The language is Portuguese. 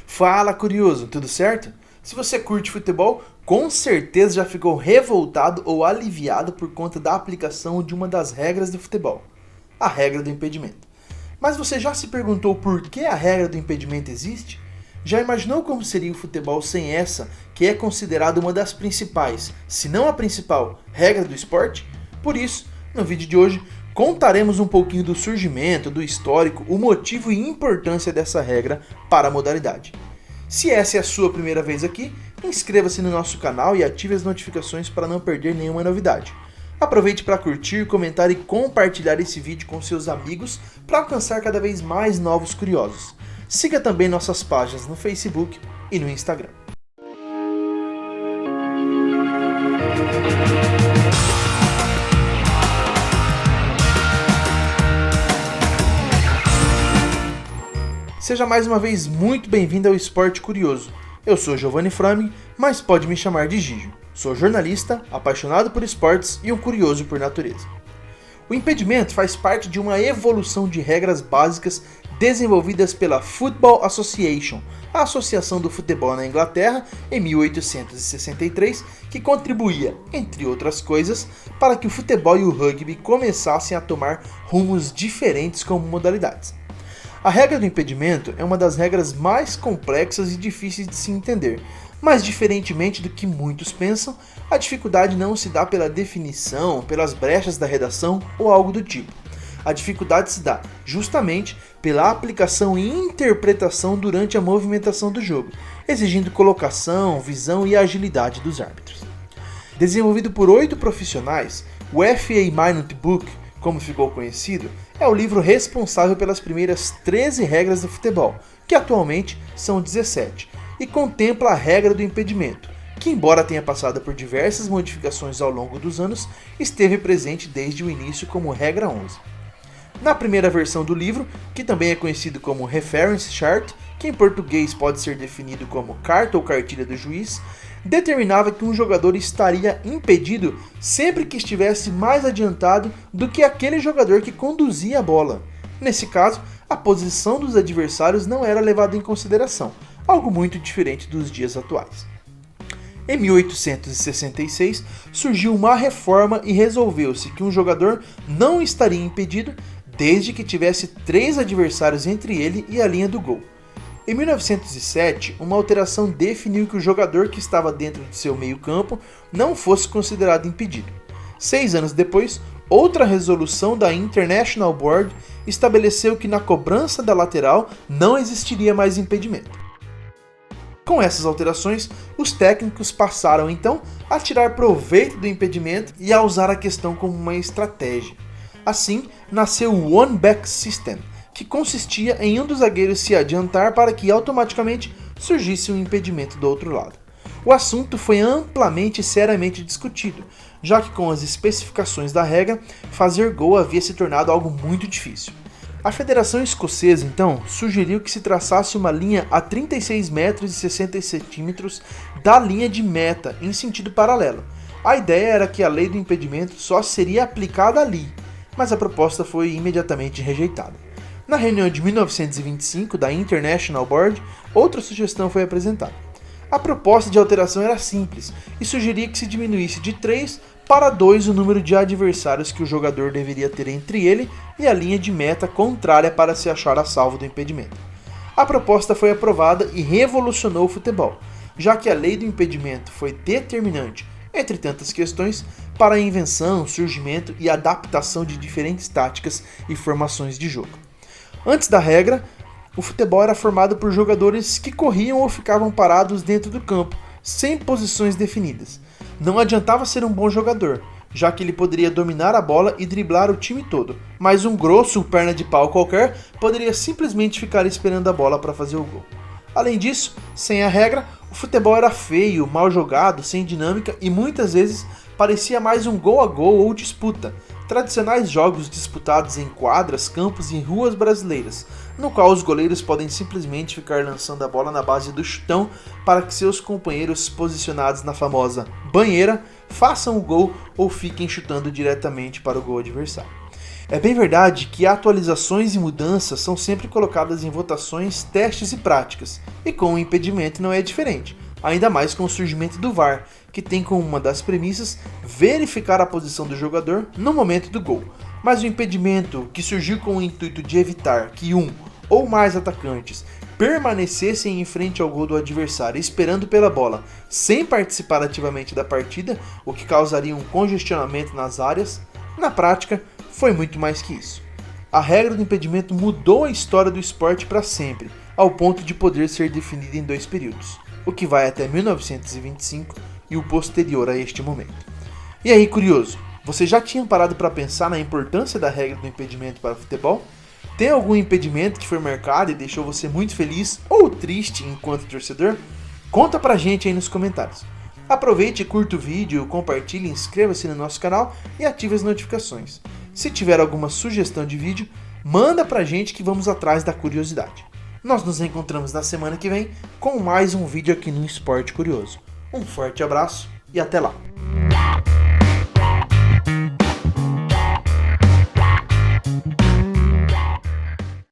Fala, curioso, tudo certo? Se você curte futebol, com certeza já ficou revoltado ou aliviado por conta da aplicação de uma das regras do futebol, a regra do impedimento. Mas você já se perguntou por que a regra do impedimento existe? Já imaginou como seria o futebol sem essa, que é considerada uma das principais, se não a principal, regra do esporte? Por isso, no vídeo de hoje, contaremos um pouquinho do surgimento, do histórico, o motivo e importância dessa regra para a modalidade. Se essa é a sua primeira vez aqui, inscreva-se no nosso canal e ative as notificações para não perder nenhuma novidade. Aproveite para curtir, comentar e compartilhar esse vídeo com seus amigos para alcançar cada vez mais novos curiosos. Siga também nossas páginas no Facebook e no Instagram. Seja mais uma vez muito bem-vindo ao Esporte Curioso. Eu sou Giovanni Framing, mas pode me chamar de Gigi. Sou jornalista, apaixonado por esportes e um curioso por natureza. O impedimento faz parte de uma evolução de regras básicas desenvolvidas pela Football Association, a Associação do Futebol na Inglaterra, em 1863, que contribuía, entre outras coisas, para que o futebol e o rugby começassem a tomar rumos diferentes como modalidades. A regra do impedimento é uma das regras mais complexas e difíceis de se entender, mas diferentemente do que muitos pensam, a dificuldade não se dá pela definição, pelas brechas da redação ou algo do tipo. A dificuldade se dá justamente pela aplicação e interpretação durante a movimentação do jogo, exigindo colocação, visão e agilidade dos árbitros. Desenvolvido por 8 profissionais, o FA Minute Book, como ficou conhecido, é o livro responsável pelas primeiras 13 regras do futebol, que atualmente são 17, e contempla a regra do impedimento, que embora tenha passado por diversas modificações ao longo dos anos, esteve presente desde o início como regra 11. Na primeira versão do livro, que também é conhecido como Reference Chart, que em português pode ser definido como carta ou cartilha do juiz, determinava que um jogador estaria impedido sempre que estivesse mais adiantado do que aquele jogador que conduzia a bola. Nesse caso, a posição dos adversários não era levada em consideração, algo muito diferente dos dias atuais. Em 1866, surgiu uma reforma e resolveu-se que um jogador não estaria impedido desde que tivesse 3 adversários entre ele e a linha do gol. Em 1907, uma alteração definiu que o jogador que estava dentro de seu meio-campo não fosse considerado impedido. 6 anos depois, outra resolução da International Board estabeleceu que na cobrança da lateral não existiria mais impedimento. Com essas alterações, os técnicos passaram então a tirar proveito do impedimento e a usar a questão como uma estratégia. Assim, nasceu o One Back System, que consistia em um dos zagueiros se adiantar para que automaticamente surgisse um impedimento do outro lado. O assunto foi amplamente e seriamente discutido, já que com as especificações da regra, fazer gol havia se tornado algo muito difícil. A Federação Escocesa, então, sugeriu que se traçasse uma linha a 36 metros e 60 centímetros da linha de meta, em sentido paralelo. A ideia era que a lei do impedimento só seria aplicada ali, mas a proposta foi imediatamente rejeitada. Na reunião de 1925 da International Board, outra sugestão foi apresentada. A proposta de alteração era simples e sugeria que se diminuísse de 3 para 2 o número de adversários que o jogador deveria ter entre ele e a linha de meta contrária para se achar a salvo do impedimento. A proposta foi aprovada e revolucionou o futebol, já que a lei do impedimento foi determinante, entre tantas questões, para a invenção, surgimento e adaptação de diferentes táticas e formações de jogo. Antes da regra, o futebol era formado por jogadores que corriam ou ficavam parados dentro do campo, sem posições definidas. Não adiantava ser um bom jogador, já que ele poderia dominar a bola e driblar o time todo, mas um grosso perna de pau qualquer poderia simplesmente ficar esperando a bola para fazer o gol. Além disso, sem a regra, o futebol era feio, mal jogado, sem dinâmica e muitas vezes parecia mais um gol a gol ou disputa, tradicionais jogos disputados em quadras, campos e ruas brasileiras, no qual os goleiros podem simplesmente ficar lançando a bola na base do chutão para que seus companheiros posicionados na famosa banheira façam o gol ou fiquem chutando diretamente para o gol adversário. É bem verdade que atualizações e mudanças são sempre colocadas em votações, testes e práticas, e com o impedimento não é diferente, ainda mais com o surgimento do VAR, que tem como uma das premissas verificar a posição do jogador no momento do gol. Mas o impedimento, que surgiu com o intuito de evitar que um ou mais atacantes permanecessem em frente ao gol do adversário esperando pela bola, sem participar ativamente da partida, o que causaria um congestionamento nas áreas, na prática foi muito mais que isso. A regra do impedimento mudou a história do esporte para sempre, ao ponto de poder ser definida em 2 períodos, o que vai até 1925 e o posterior a este momento. E aí, curioso, você já tinha parado para pensar na importância da regra do impedimento para o futebol? Tem algum impedimento que foi marcado e deixou você muito feliz ou triste enquanto torcedor? Conta pra gente aí nos comentários. Aproveite, curta o vídeo, compartilhe, inscreva-se no nosso canal e ative as notificações. Se tiver alguma sugestão de vídeo, manda pra gente que vamos atrás da curiosidade. Nós nos encontramos na semana que vem com mais um vídeo aqui no Esporte Curioso. Um forte abraço e até lá!